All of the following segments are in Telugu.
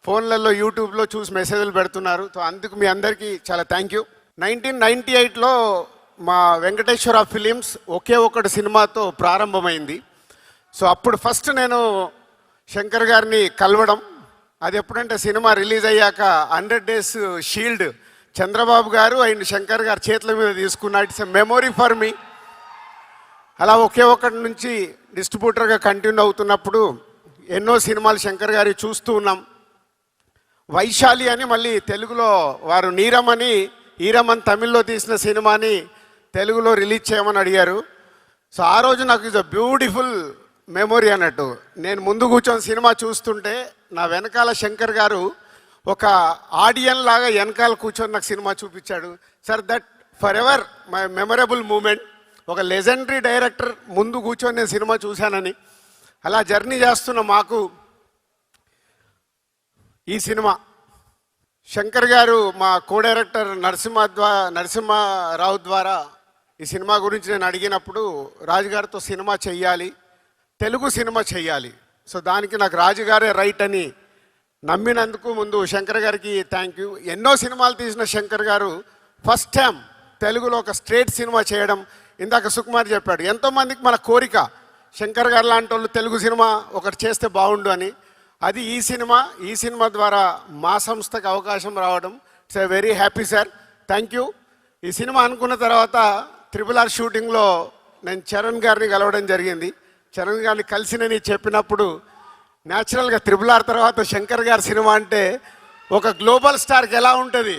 ఫోన్లలో యూట్యూబ్లో చూసి మెసేజ్లు పెడుతున్నారు. సో అందుకు మీ అందరికీ చాలా థ్యాంక్ యూ. 1998లో మా వెంకటేశ్వర ఫిలిమ్స్ ఒకే ఒకటి సినిమాతో ప్రారంభమైంది. సో అప్పుడు ఫస్ట్ నేను శంకర్ గారిని కలవడం, అది ఎప్పుడంటే సినిమా రిలీజ్ అయ్యాక 100 డేస్ షీల్డ్ చంద్రబాబు గారు అండ్ శంకర్ గారు చేతుల మీద తీసుకున్న it's a memory for me. అలా ఒకే ఒకటి నుంచి డిస్ట్రిబ్యూటర్గా కంటిన్యూ అవుతున్నప్పుడు ఎన్నో సినిమాలు శంకర్ గారి చూస్తూ ఉన్నాం. వైశాలి అని మళ్ళీ తెలుగులో వారు నీరమని ఈరమన్ తమిళ్లో తీసిన సినిమాని తెలుగులో రిలీజ్ చేయమని అడిగారు. సో ఆ రోజు నాకు ఇస్ అ బ్యూటిఫుల్ మెమొరీ అన్నట్టు. నేను ముందు కూర్చొని సినిమా చూస్తుంటే నా వెనకాల శంకర్ గారు ఒక ఆడియన్ లాగా వెనకాల కూర్చొని నాకు సినిమా చూపించాడు. Sir that for ever my memorable moment. ఒక లెజెండరీ డైరెక్టర్ ముందు కూర్చొని నేను సినిమా చూశానని. అలా జర్నీ చేస్తున్న మాకు ఈ సినిమా శంకర్ గారు మా కో డైరెక్టర్ నరసింహారావు ద్వారా ఈ సినిమా గురించి నేను అడిగినప్పుడు రాజుగారితో సినిమా చెయ్యాలి, తెలుగు సినిమా చెయ్యాలి. సో దానికి నాకు రాజుగారే రైట్ అని నమ్మినందుకు ముందు శంకర్ గారికి థ్యాంక్ యూ. ఎన్నో సినిమాలు తీసిన శంకర్ గారు ఫస్ట్ టైం తెలుగులో ఒక స్ట్రేట్ సినిమా చేయడం. ఇందాక సుకుమార్ చెప్పాడు, ఎంతోమందికి మన కోరిక శంకర్ గారు లాంటి వాళ్ళు తెలుగు సినిమా ఒకటి చేస్తే బాగుండు అని. అది ఈ సినిమా ద్వారా మా సంస్థకు అవకాశం రావడం it's a very happy sir, thank you. ఈ సినిమా అనుకున్న తర్వాత RRR షూటింగ్లో నేను చరణ్ గారిని కలవడం జరిగింది. చరణ్ గారిని కలిసి నేను చెప్పినప్పుడు న్యాచురల్గా RRR తర్వాత శంకర్ గారి సినిమా అంటే ఒక గ్లోబల్ స్టార్కి ఎలా ఉంటుంది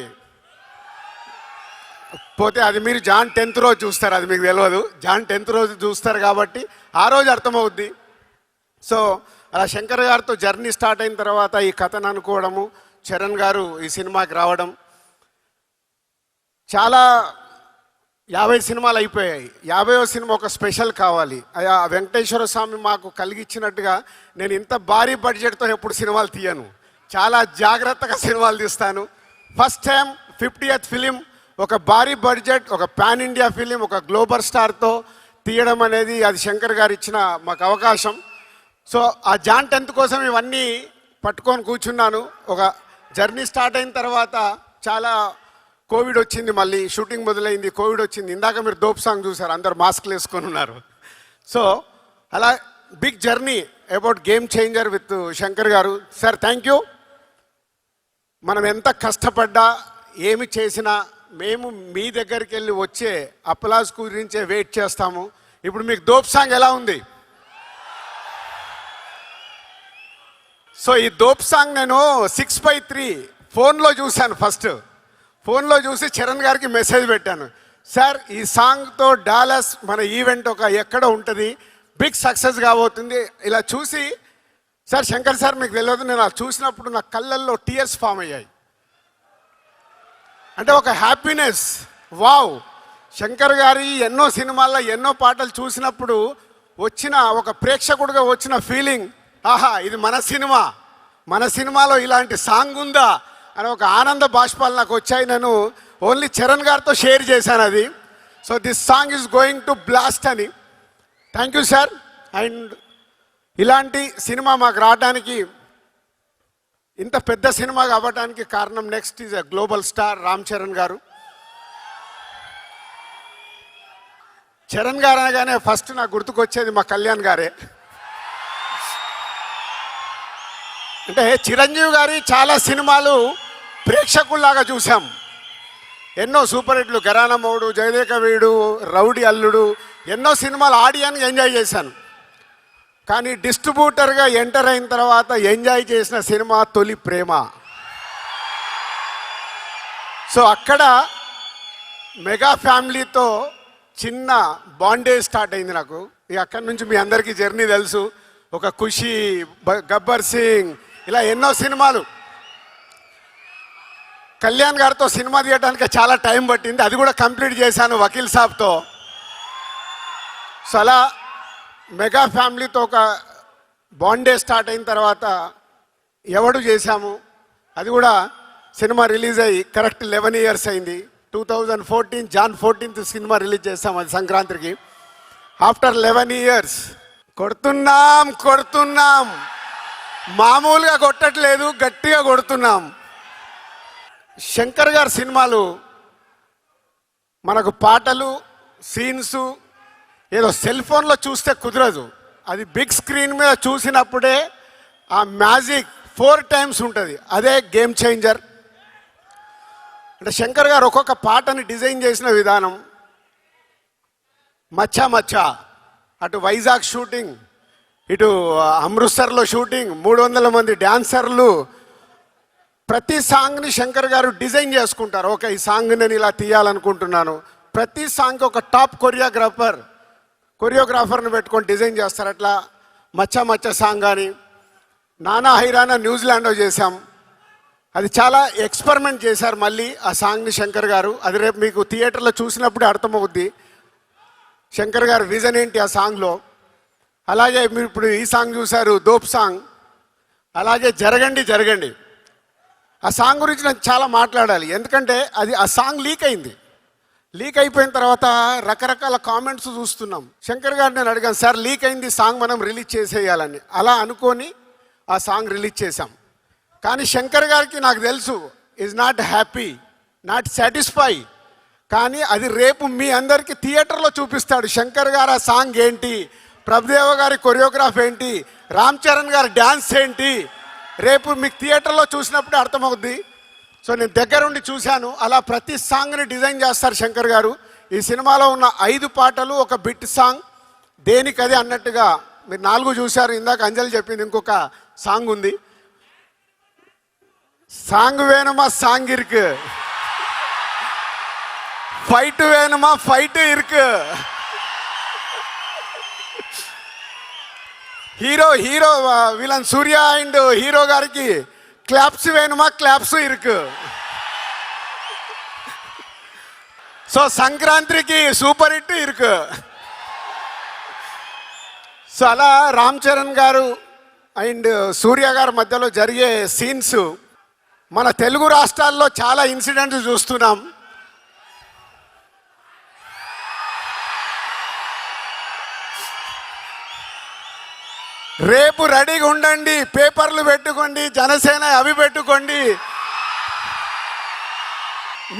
పోతే అది మీరు జాన్ 10th రోజు చూస్తారు, అది మీకు తెలియదు. జాన్ 10th రోజు చూస్తారు కాబట్టి ఆ రోజు అర్థమవుద్ది. సో అలా శంకర్ గారితో జర్నీ స్టార్ట్ అయిన తర్వాత ఈ కథను అనుకోవడము, చరణ్ గారు ఈ సినిమాకి రావడం, చాలా 50 సినిమాలు అయిపోయాయి. 50వ సినిమా ఒక స్పెషల్ కావాలి. ఆ వెంకటేశ్వర స్వామి మాకు కలిగించినట్టుగా నేను ఇంత భారీ బడ్జెట్తో ఎప్పుడు సినిమాలు తీయను, చాలా జాగ్రత్తగా సినిమాలు తీస్తాను. ఫస్ట్ టైం 50th ఫిలిం ఒక భారీ బడ్జెట్, ఒక పాన్ ఇండియా ఫిలిం, ఒక గ్లోబల్ స్టార్తో తీయడం అనేది అది శంకర్ గారు ఇచ్చిన మాకు అవకాశం. సో ఆ జాన్ 10th కోసం ఇవన్నీ పట్టుకొని కూర్చున్నాను. ఒక జర్నీ స్టార్ట్ అయిన తర్వాత చాలా కోవిడ్ వచ్చింది, మళ్ళీ షూటింగ్ మొదలైంది, కోవిడ్ వచ్చింది. ఇందాక మీరు దోప్ సాంగ్ చూసారు, అందరు మాస్క్లు వేసుకొని ఉన్నారు. సో అలా big journey about Game Changer with Shankar garu. Sir thank you. మనం ఎంత కష్టపడ్డా ఏమి చేసినా మేము మీ దగ్గరికి వెళ్ళి వచ్చే అప్లాస్ గురించే వెయిట్ చేస్తాము. ఇప్పుడు మీకు దోప్ సాంగ్ ఎలా ఉంది? సో ఈ దోప్ సాంగ్ నేను 6/3 ఫోన్లో చూశాను. ఫస్ట్ ఫోన్లో చూసి చరణ్ గారికి మెసేజ్ పెట్టాను, సార్ ఈ సాంగ్తో డాలస్ మన ఈవెంట్ ఒక ఎక్కడ ఉంటుంది, బిగ్ సక్సెస్ కాబోతుంది. ఇలా చూసి సార్ శంకర్ సార్ మీకు తెలియదు, నేను అలా చూసినప్పుడు నా కళ్ళల్లో టీయర్స్ ఫామ్ అయ్యాయి. అంటే ఒక హ్యాపీనెస్, వావ్. శంకర్ గారి ఎన్నో సినిమాల్లో ఎన్నో పాటలు చూసినప్పుడు వచ్చిన ఒక ప్రేక్షకుడిగా వచ్చిన ఫీలింగ్, ఆహా ఇది మన సినిమాలో ఇలాంటి సాంగ్ ఉందా అని ఒక ఆనంద బాష్పాలు నాకు వచ్చాయి. నేను ఓన్లీ చరణ్ గారితో షేర్ చేశాను అది. So this song is going to blast అని. Thank you sir. అండ్ ఇలాంటి సినిమా మాకు రావడానికి, ఇంత పెద్ద సినిమా అవ్వడానికి కారణం next is a global star Ram Charan garu. Charan గారు అనగానే ఫస్ట్ నాకు గుర్తుకొచ్చేది మా కళ్యాణ్ గారే. అంటే చిరంజీవి గారి చాలా సినిమాలు ప్రేక్షకుల్లాగా చూసాం. ఎన్నో సూపర్ హిట్లు, ఘరానా మౌడు, జయదేక వీడు, రౌడీ అల్లుడు, ఎన్నో సినిమాలు ఆడియన్గా ఎంజాయ్ చేశాను. కానీ డిస్ట్రిబ్యూటర్గా ఎంటర్ అయిన తర్వాత ఎంజాయ్ చేసిన సినిమా తొలి ప్రేమ. సో అక్కడ మెగా ఫ్యామిలీతో చిన్న బాండేజ్ స్టార్ట్ అయింది నాకు. ఇక అక్కడి నుంచి మీ అందరికీ జర్నీ తెలుసు. ఒక ఖుషి, గబ్బర్ సింగ్, ఇలా ఎన్నో సినిమాలు. కళ్యాణ్ గారితో సినిమా తీయడానికి చాలా టైం పట్టింది, అది కూడా కంప్లీట్ చేశాను వకీల్ సాబ్తో. సో అలా మెగా ఫ్యామిలీతో ఒక బాండే స్టార్ట్ అయిన తర్వాత ఎవడు చేశాము, అది కూడా సినిమా రిలీజ్ అయ్యి కరెక్ట్ 11 years అయింది. 2014 జాన్ 14th సినిమా రిలీజ్ చేస్తాం, అది సంక్రాంతికి. ఆఫ్టర్ 11 years కొడుతున్నాం మామూలుగా కొట్టట్లేదు, గట్టిగా కొడుతున్నాం. శంకర్ గారి సినిమాలు మనకు పాటలు, సీన్స్ ఏదో సెల్ ఫోన్లో చూస్తే కుదరదు. అది బిగ్ స్క్రీన్ మీద చూసినప్పుడే ఆ మ్యాజిక్ 4 టైమ్స్ ఉంటుంది. అదే గేమ్ చేంజర్. అంటే శంకర్ గారు ఒక్కొక్క పాటని డిజైన్ చేసిన విధానం, మచ్చా మచ్చా, అటు వైజాగ్ షూటింగ్, ఇటు అమృత్సర్లో షూటింగ్, 300 మంది డ్యాన్సర్లు, ప్రతి సాంగ్ని శంకర్ గారు డిజైన్ చేసుకుంటారు. ఓకే, ఈ సాంగ్ నేను ఇలా తీయాలనుకుంటున్నాను. ప్రతి సాంగ్కి ఒక టాప్ కొరియోగ్రాఫర్ని పెట్టుకొని డిజైన్ చేస్తారు. అట్లా మచ్చా మచ్చా సాంగ్ కానీ, నానా హైరానా న్యూజిలాండ్లో చేశాం. అది చాలా ఎక్స్పెరిమెంట్ చేశారు మళ్ళీ ఆ సాంగ్ని శంకర్ గారు. అది రేపు మీకు థియేటర్లో చూసినప్పుడే అర్థమవుద్ది శంకర్ గారు విజన్ ఏంటి ఆ సాంగ్లో. అలాగే మీరు ఇప్పుడు ఈ సాంగ్ చూశారు, దోప్ సాంగ్. అలాగే జరగండి జరగండి, ఆ సాంగ్ గురించి నేను చాలా మాట్లాడాలి. ఎందుకంటే ఆ సాంగ్ లీక్ అయింది. లీక్ అయిపోయిన తర్వాత రకరకాల కామెంట్స్ చూస్తున్నాం. శంకర్ గారు నేను అడిగాను, సార్ లీక్ అయింది సాంగ్, మనం రిలీజ్ చేసేయాలని. అలా అనుకొని ఆ సాంగ్ రిలీజ్ చేశాం. కానీ శంకర్ గారికి నాకు తెలుసు is not happy, not satisfy. కానీ అది రేపు మీ అందరికీ థియేటర్లో చూపిస్తాడు. శంకర్ గారు ఆ సాంగ్ ఏంటి, ప్రభుదేవ గారి కొరియోగ్రాఫ్ ఏంటి, రామ్ చరణ్ గారి డ్యాన్స్ ఏంటి, రేపు మీకు థియేటర్లో చూసినప్పుడే అర్థమవుద్ది. సో నేను దగ్గరుండి చూశాను. అలా ప్రతి సాంగ్ని డిజైన్ చేస్తారు శంకర్ గారు. ఈ సినిమాలో ఉన్న 5 పాటలు ఒక బిట్ సాంగ్, దేనికదే అన్నట్టుగా. మీరు 4 చూశారు, ఇందాక అంజలి చెప్పింది ఇంకొక సాంగ్ ఉంది. సాంగ్ వేணுమా సాంగ్ ఇరుకు, ఫైట్ వేணுమా ఫైట్ ఇరుకు, hero villain Surya and hero గారికి క్లాప్స్ వేணுమా క్లాప్స్ ఇరుకు. సో సంక్రాంతికి సూపర్ హిట్ ఇరుకు. సో అలా రామ్ చరణ్ గారు అండ్ సూర్య గారి మధ్యలో జరిగే సీన్స్ మన తెలుగు రాష్ట్రాల్లో చాలా ఇన్సిడెంట్స్ చూస్తున్నాం. రేపు రెడీగా ఉండండి, పేపర్లు పెట్టుకోండి, జనసేన అవి పెట్టుకోండి.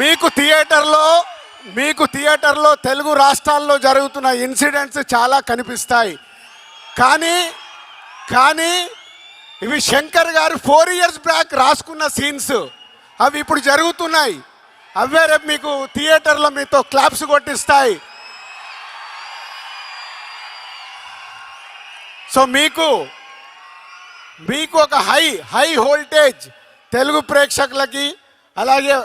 మీకు థియేటర్లో తెలుగు రాష్ట్రాల్లో జరుగుతున్న ఇన్సిడెంట్స్ చాలా కనిపిస్తాయి. కానీ ఇవి శంకర్ గారు 4 years బ్యాక్ రాసుకున్న సీన్స్, అవి ఇప్పుడు జరుగుతున్నాయి. అవే రేపు మీకు థియేటర్లో మీతో క్లాప్స్ కొట్టిస్తాయి. సో మీకు ఒక హై వోల్టేజ్ తెలుగు ప్రేక్షకులకి, అలాగే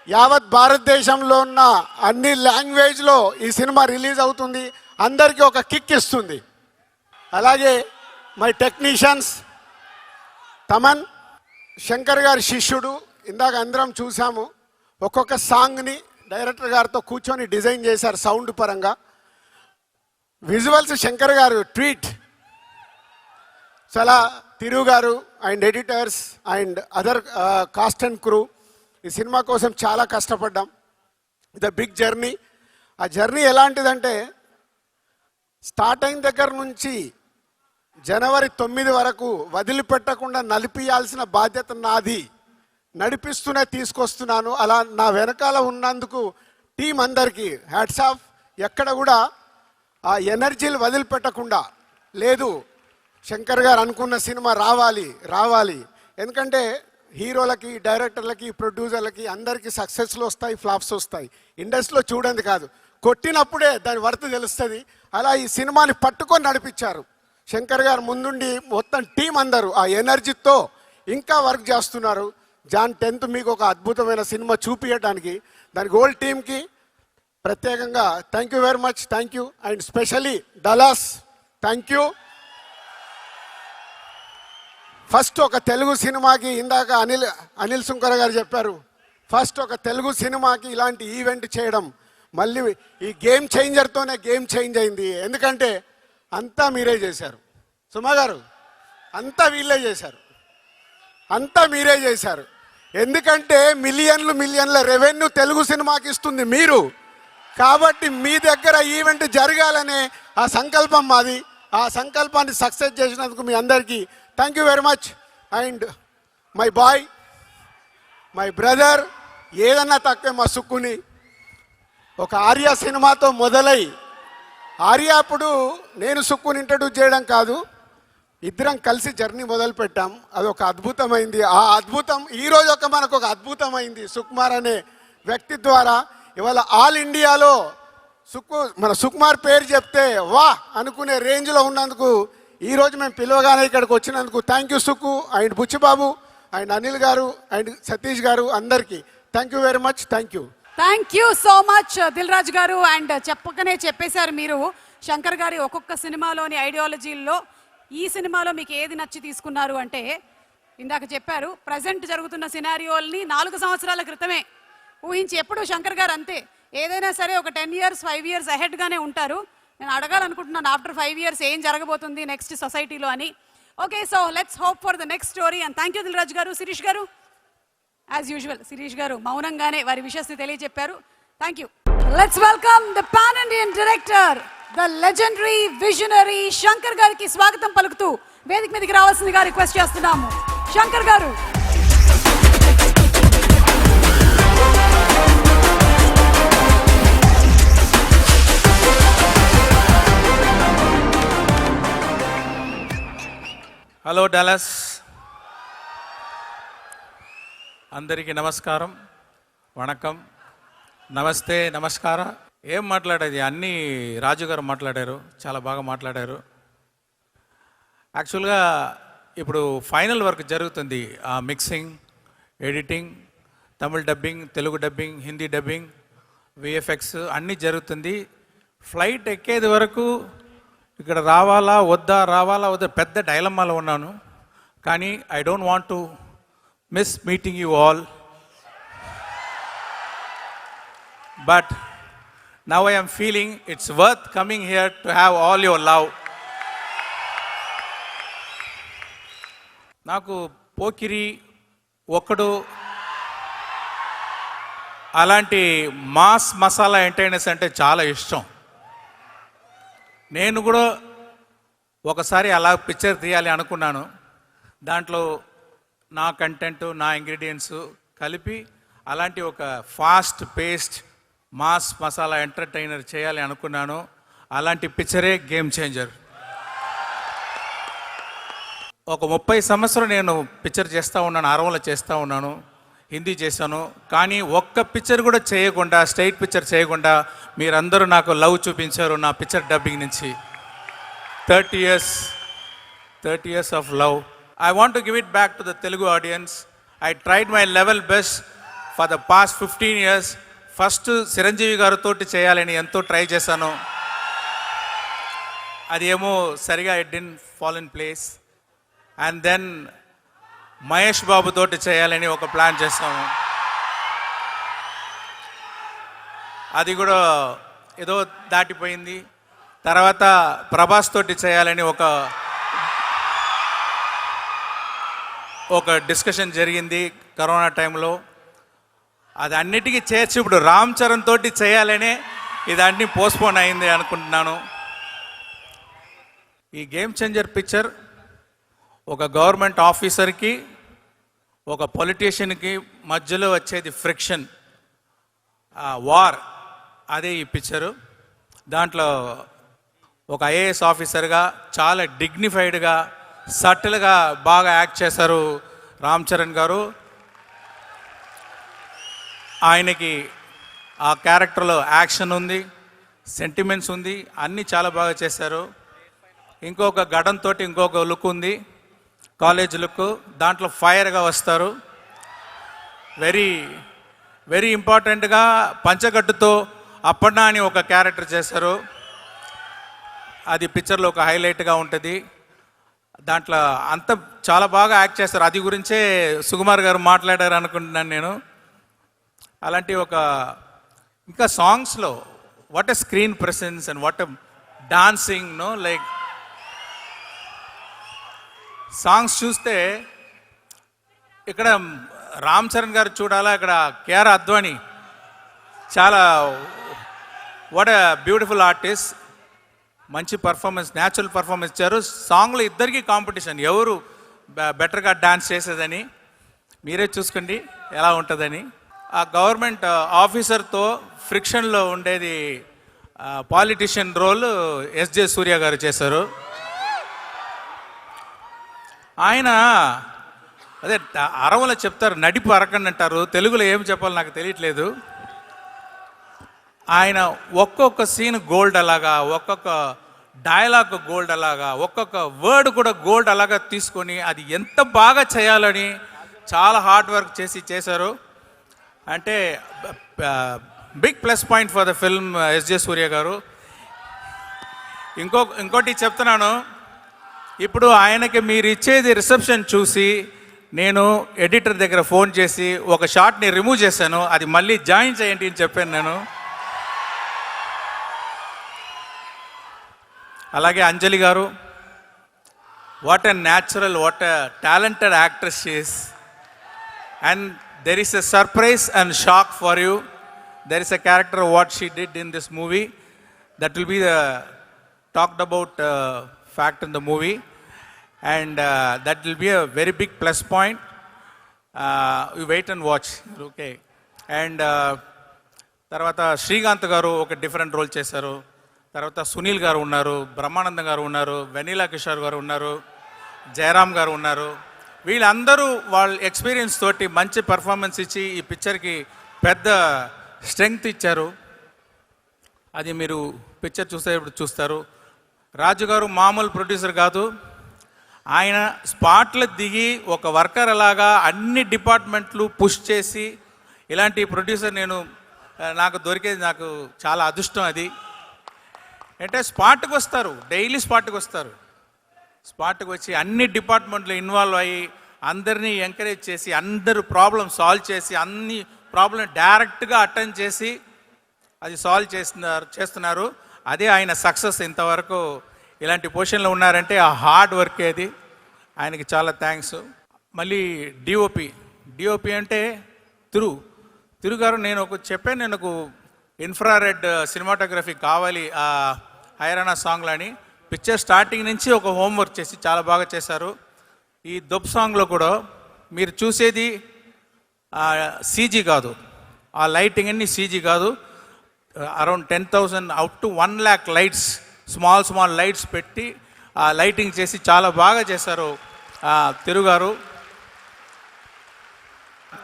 యావత్ భారతదేశంలో ఉన్న అన్ని లాంగ్వేజ్లో ఈ సినిమా రిలీజ్ అవుతుంది. అందరికీ ఒక కిక్ ఇస్తుంది. అలాగే మై టెక్నీషియన్స్ తమన్, శంకర్ గారి శిష్యుడు. ఇందాక అందరం చూసాము. ఒక్కొక్క సాంగ్ని డైరెక్టర్ గారితో కూర్చొని డిజైన్ చేశారు సౌండ్ పరంగా. విజువల్స్ శంకర్ గారు ట్వీట్. చాలా తిరు గారు and editors and other cast and crew ఈ సినిమా కోసం చాలా కష్టపడ్డాం. The big journey. ఆ జర్నీ ఎలాంటిదంటే స్టార్ట్ అయిన దగ్గర నుంచి జనవరి 9 వరకు వదిలిపెట్టకుండా నడిపియాల్సిన బాధ్యత నాది. నడిపిస్తూనే తీసుకొస్తున్నాను. అలా నా వెనకాల ఉన్నందుకు టీం అందరికీ హ్యాట్స్ ఆఫ్. ఎక్కడ కూడా ఆ ఎనర్జీలు వదిలిపెట్టకుండా లేదు, శంకర్ గారు అనుకున్న సినిమా రావాలి. ఎందుకంటే హీరోలకి, డైరెక్టర్లకి, ప్రొడ్యూసర్లకి అందరికీ సక్సెస్లు వస్తాయి, ఫ్లాప్స్ వస్తాయి. ఇండస్ట్రీలో చూడండి కాదు, కొట్టినప్పుడే దాని వర్త్ తెలుస్తుంది. అలా ఈ సినిమాని పట్టుకొని నడిపించారు శంకర్ గారు. ముందుండి మొత్తం టీం అందరూ ఆ ఎనర్జీతో ఇంకా వర్క్ చేస్తున్నారు. జాన్ 10th మీకు ఒక అద్భుతమైన సినిమా చూపించడానికి దానికి హోల్ టీంకి ప్రత్యేకంగా thank you very much. Thank you. And specially Dallas thank you. First ఒక తెలుగు సినిమాకి, ఇందాక అనిల్ సుంకర గారు చెప్పారు, ఫస్ట్ ఒక తెలుగు సినిమాకి ఇలాంటి ఈవెంట్ చేయడం, మళ్ళీ ఈ గేమ్ చేంజర్తోనే గేమ్ చేంజ్ అయింది. ఎందుకంటే అంతా మీరే చేశారు సుమా గారు, అంతా వీళ్ళే చేశారు, అంతా మీరే చేశారు. ఎందుకంటే మిలియన్ల రెవెన్యూ తెలుగు సినిమాకి ఇస్తుంది మీరు. కాబట్టి మీ దగ్గర ఈవెంట్ జరగాలనే ఆ సంకల్పం మాది. ఆ సంకల్పాన్ని సక్సెస్ చేసినందుకు మీ అందరికీ thank you very much. And my boy, my brother, ఏదన్నా తక్కువ మా సుక్కుని. ఒక ఆర్య సినిమాతో మొదలై, ఆర్య అప్పుడు నేను సుక్కుని ఇంట్రడ్యూస్ చేయడం కాదు, ఇద్దరం కలిసి జర్నీ మొదలు పెట్టాం. అదొక అద్భుతమైంది. ఆ అద్భుతం ఈరోజు మనకు ఒక అద్భుతమైంది సుకుమార్ అనే వ్యక్తి ద్వారా. ఇవాళ ఆల్ ఇండియాలో మన సుకుమార్ పేరు చెప్తే వా అనుకునే రేంజ్లో ఉన్నందుకు ఈరోజు మేము పిలవగానే ఇక్కడికి వచ్చినందుకు thank you Suku and Buchi Babu and Anil garu and Satish garu, అందరికీ thank you very much. Thank you so much Dil Raju garu. And చెప్పకనే చెప్పేశారు మీరు శంకర్ గారి ఒక్కొక్క సినిమాలోని ఐడియాలజీల్లో ఈ సినిమాలో మీకు ఏది నచ్చి తీసుకున్నారు అంటే, ఇందాక చెప్పారు ప్రజెంట్ జరుగుతున్న సినారియోల్ని 4 సంవత్సరాల క్రితమే ఊహించి, ఎప్పుడు శంకర్ గారు అంతే, ఏదైనా సరే ఒక 10 years 5 years అహెడ్గానే ఉంటారు. నేను అడగాలనుకుంటున్నాను ఆఫ్టర్ 5 years ఏం జరగబోతుంది నెక్స్ట్ సొసైటీలో అని. Okay, so let's hope for the next story. And thank you Dil Raju garu. Shirish garu, as usual Shirish garu మౌనంగానే వారి విషయస్ని తెలియజెప్పారు. Thank you. Let's welcome the pan Indian director, the legendary visionary Shankar గారికి స్వాగతం పలుకుతూ వేదిక మీదకి రావాల్సిందిగా రిక్వెస్ట్ చేస్తున్నాము. శంకర్ గారు. హలో డాలస్, అందరికీ నమస్కారం, వణకం, నమస్తే, నమస్కార. ఏం మాట్లాడేది, అన్నీ రాజు గారు మాట్లాడారు, చాలా బాగా మాట్లాడారు. యాక్చువల్గా ఇప్పుడు ఫైనల్ వర్క్ జరుగుతుంది, mixing, editing, Tamil dubbing, Telugu dubbing, Hindi dubbing, VFX అన్నీ జరుగుతుంది. ఫ్లైట్ ఎక్కేది వరకు ఇక్కడ రావాలా వద్దా పెద్ద డైలమాలో ఉన్నాను. కానీ I don't want to miss meeting you all, but now I am feeling it's worth coming here to have all your love. నాకు పోకిరి, ఒక్కడు అలాంటి మాస్ మసాలా ఎంటర్టైనర్స్ అంటే చాలా ఇష్టం. నేను కూడా ఒకసారి అలా పిక్చర్ తీయాలి అనుకున్నాను. దాంట్లో నా కంటెంట్, నా ఇంగ్రీడియంట్స్ కలిపి అలాంటి ఒక fast paced mass masala entertainer చేయాలి అనుకున్నాను. అలాంటి పిక్చరే గేమ్ చేంజర్. ఒక 30 సంవత్సరం నేను పిక్చర్ చేస్తూ ఉన్నాను, అరవలో చేస్తూ ఉన్నాను, హిందీ చేశాను. కానీ ఒక్క పిక్చర్ కూడా చేయకుండా, స్ట్రైట్ పిక్చర్ చేయకుండా మీరందరూ నాకు లవ్ చూపించారు నా పిక్చర్ డబ్బింగ్ నుంచి. 30 years of love. I want to give it back to the Telugu audience. I tried my level best for the past 15 years. First Chiranjeevi గారితో చేయాలని ఎంతో ట్రై చేశాను. అది ఏమో సరిగా it didn't fall in place. And then Mahesh Babu తోటి చేయాలని ఒక ప్లాన్ చేస్తాము. అది కూడా ఏదో దాటిపోయింది. తర్వాత ప్రభాస్ తోటి చేయాలని ఒక డిస్కషన్ జరిగింది కరోనా టైంలో. అది అన్నిటికీ చేర్చి ఇప్పుడు రామ్ చరణ్ తోటి చేయాలనే ఇదన్నీ పోస్ట్పోన్ అయింది అనుకుంటున్నాను. ఈ గేమ్ చేంజర్ పిక్చర్ ఒక గవర్నమెంట్ ఆఫీసర్కి ఒక పొలిటీషియన్కి మధ్యలో వచ్చేది ఫ్రిక్షన్, వార్, అదే ఈ పిక్చరు. దాంట్లో ఒక ఐఏఎస్ ఆఫీసర్గా చాలా డిగ్నిఫైడ్గా సటిల్గా బాగా యాక్ట్ చేశారు రామ్ చరణ్ గారు. ఆయనకి ఆ క్యారెక్టర్లో యాక్షన్ ఉంది, సెంటిమెంట్స్ ఉంది, అన్నీ చాలా బాగా చేశారు. ఇంకొక గడంతో ఇంకొక లుక్ ఉంది, కాలేజ్ లుక్. దాంట్లో ఫైర్గా వస్తారు. వెరీ వెరీ ఇంపార్టెంట్గా పంచగట్టుతో అప్పన్నా అని ఒక క్యారెక్టర్ చేశారు. అది పిక్చర్లో ఒక హైలైట్గా ఉంటుంది. దాంట్లో అంత చాలా బాగా యాక్ట్ చేస్తారు. అది గురించే సుకుమార్ గారు మాట్లాడారు అనుకుంటున్నాను నేను. అలాంటి ఒక ఇంకా సాంగ్స్లో what a screen presence and what a dancing, no like songs చూస్తే ఇక్కడ రామ్ చరణ్ గారు చూడాలా, ఇక్కడ కేఆర్ అద్వానీ చాలా వాట్ ఎ బ్యూటిఫుల్ ఆర్టిస్ట్, మంచి పర్ఫార్మెన్స్, న్యాచురల్ పర్ఫార్మెన్స్ ఇచ్చారు. సాంగ్లో ఇద్దరికీ కాంపిటీషన్, ఎవరు బెటర్గా డాన్స్ చేసేదని. మీరే చూసుకోండి ఎలా ఉంటుందని. ఆ గవర్నమెంట్ ఆఫీసర్తో ఫ్రిక్షన్లో ఉండేది పాలిటిషియన్ రోల్ ఎస్జే సూర్య గారు చేశారు. ఆయన అదే అరవలో చెప్తారు, నడిపు అరకండి అంటారు, తెలుగులో ఏం చెప్పాలో నాకు తెలియట్లేదు. ఆయన ఒక్కొక్క సీన్ గోల్డ్ అలాగా, ఒక్కొక్క డైలాగ్ గోల్డ్ అలాగా, ఒక్కొక్క వర్డ్ కూడా గోల్డ్ అలాగా తీసుకొని అది ఎంత బాగా చేయాలని చాలా హార్డ్ వర్క్ చేశారు. అంటే big plus point for the film SJ Suryah garu. ఇంకోటి చెప్తున్నాను, ఇప్పుడు ఆయనకి మీరు ఇచ్చేది రిసెప్షన్ చూసి నేను ఎడిటర్ దగ్గర ఫోన్ చేసి ఒక షాట్ని రిమూవ్ చేశాను, అది మళ్ళీ జాయిన్ చేయండి అని చెప్పాను నేను. అలాగే అంజలి గారు, what a natural, what a talented actress she's. And there is a surprise and shock for you. There is a character what she did in this movie that will be the talked about fact in the movie, and that will be a very big plus point. You wait and watch, okay. And తర్వాత శ్రీకాంత్ గారు ఒక డిఫరెంట్ రోల్ చేశారు. తర్వాత సునీల్ గారు ఉన్నారు, బ్రహ్మానందం గారు ఉన్నారు, వెనీలా కిషోర్ గారు ఉన్నారు, జయరామ్ గారు ఉన్నారు. వీళ్ళందరూ వాళ్ళ ఎక్స్పీరియన్స్ తోటి మంచి పర్ఫార్మెన్స్ ఇచ్చి ఈ పిక్చర్కి పెద్ద స్ట్రెంగ్త్ ఇచ్చారు. అది మీరు పిక్చర్ చూసేటప్పుడు చూస్తారు. రాజు గారు మామూలు ప్రొడ్యూసర్ కాదు, ఆయన స్పాట్లో దిగి ఒక వర్కర్ అలాగా అన్ని డిపార్ట్మెంట్లు పుష్ చేసి ఇలాంటి ప్రొడ్యూసర్ నాకు దొరికేది నాకు చాలా అదృష్టం. అది అంటే స్పాట్కి వస్తారు, డైలీ స్పాట్కి వస్తారు. స్పాట్కి వచ్చి అన్ని డిపార్ట్మెంట్లు ఇన్వాల్వ్ అయ్యి అందరినీ ఎంకరేజ్ చేసి అందరూ ప్రాబ్లం సాల్వ్ చేసి అన్ని ప్రాబ్లం డైరెక్ట్గా అటెండ్ చేసి అది సాల్వ్ చేస్తున్నారు. అదే ఆయన సక్సెస్. ఇంతవరకు ఇలాంటి పొజిషన్లో ఉన్నారంటే ఆ హార్డ్ వర్క్ ఏది. ఆయనకి చాలా థ్యాంక్స్. మళ్ళీ డిఓపి అంటే తిరుగారు, నేను ఒక ఇన్ఫ్రారెడ్ సినిమాటోగ్రఫీ కావాలి ఆ హైరానా సాంగ్లో అని పిక్చర్ స్టార్టింగ్ నుంచి ఒక హోంవర్క్ చేసి చాలా బాగా చేశారు. ఈ దొబ్ సాంగ్లో కూడా మీరు చూసేది సీజీ కాదు, ఆ లైటింగ్ అన్ని సీజీ కాదు. Around 10,000 up to 1 lakh lights, small lights పెట్టి ఆ లైటింగ్ చేసి చాలా బాగా చేశారు తిరుగారు.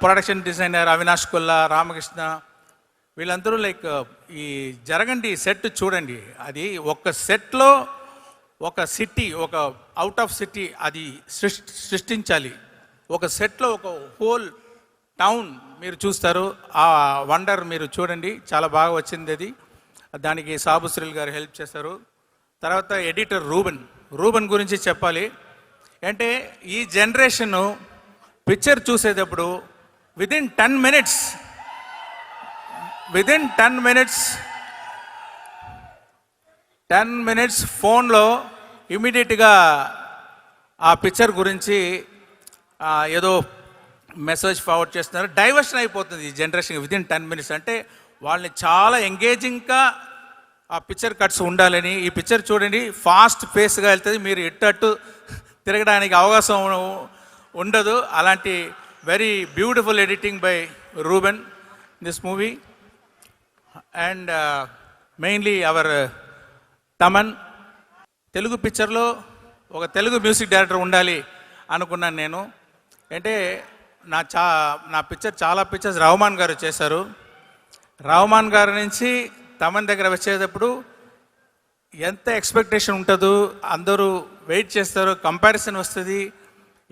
ప్రొడక్షన్ డిజైనర్ అవినాష్ కొల్లా, రామకృష్ణ, వీళ్ళందరూ ఈ జరగండి సెట్ చూడండి. అది ఒక సెట్లో ఒక సిటీ, ఒక అవుట్ ఆఫ్ సిటీ అది సృష్టించాలి. ఒక సెట్లో ఒక హోల్ టౌన్ మీరు చూస్తారు. ఆ వండర్ మీరు చూడండి, చాలా బాగా వచ్చింది అది. దానికి సాబుశ్రీల్ గారు హెల్ప్ చేశారు. తర్వాత ఎడిటర్ రూబెన్ గురించి చెప్పాలి. అంటే ఈ జనరేషన్ పిక్చర్ చూసేటప్పుడు విదిన్ 10 మినిట్స్ ఫోన్లో ఇమీడియట్గా ఆ పిక్చర్ గురించి ఏదో మెసేజ్ ఫార్వర్డ్ చేస్తున్నారు. డైవర్షన్ అయిపోతుంది ఈ జనరేషన్ విదిన్ 10 మినిట్స్. అంటే వాళ్ళని చాలా ఎంగేజింగ్గా ఆ పిక్చర్ కట్స్ ఉండాలని. ఈ పిక్చర్ చూడండి, ఫాస్ట్ పేస్గా వెళ్తుంది, మీరు ఇట్టట్టు తిరగడానికి అవకాశం ఉండదు. అలాంటి very beautiful editing by Ruben this movie. And mainly our Thaman. Telugu పిక్చర్లో ఒక తెలుగు మ్యూజిక్ డైరెక్టర్ ఉండాలి అనుకున్నాను నేను. అంటే నా చాలా పిక్చర్స్ రహమాన్ గారు చేశారు. రహమాన్ గారి నుంచి తమన్ దగ్గర వచ్చేటప్పుడు ఎంత ఎక్స్పెక్టేషన్ ఉంటుందో, అందరూ వెయిట్ చేస్తారు, కంపారిజన్ వస్తుంది.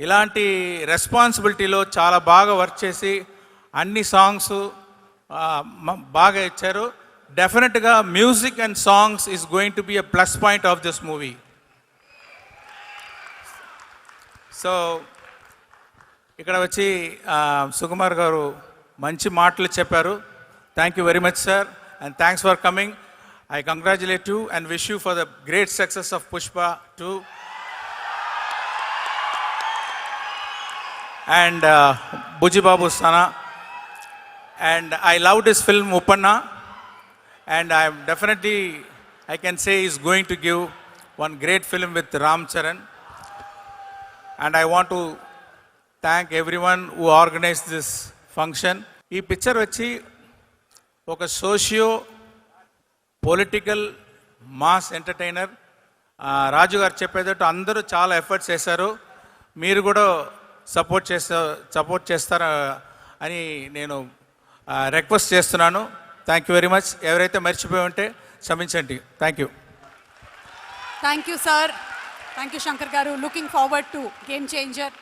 ఇలాంటి రెస్పాన్సిబిలిటీలో చాలా బాగా వర్క్ చేసి అన్ని సాంగ్స్ బాగా ఇచ్చారు. డెఫినెట్గా music and songs is going to be a plus point of this movie. So ఇక్కడ వచ్చి సుకుమార్ గారు మంచి మాటలు చెప్పారు. Thank you very much sir, and thanks for coming. I congratulate you and wish you for the great success of Pushpa 2. And Buji Babu Sana. And I loved his film Uppanna. And I can say he's going to give one great film with Ram Charan. And I want to thank everyone who organise this function. ఈ పిక్చర్ వచ్చి ఒక సోషియో పొలిటికల్ మాస్ ఎంటర్టైనర్. రాజు గారు చెప్పేటట్టు అందరూ చాలా ఎఫర్ట్స్ చేశారు. మీరు కూడా సపోర్ట్ చేస్తారా అని నేను రిక్వెస్ట్ చేస్తున్నాను. Thank you very much. ఎవరైతే మర్చిపోయి ఉంటే క్షమించండి. Thank you. Thank you sir. Thank you Shankar garu. Looking forward to Game changer.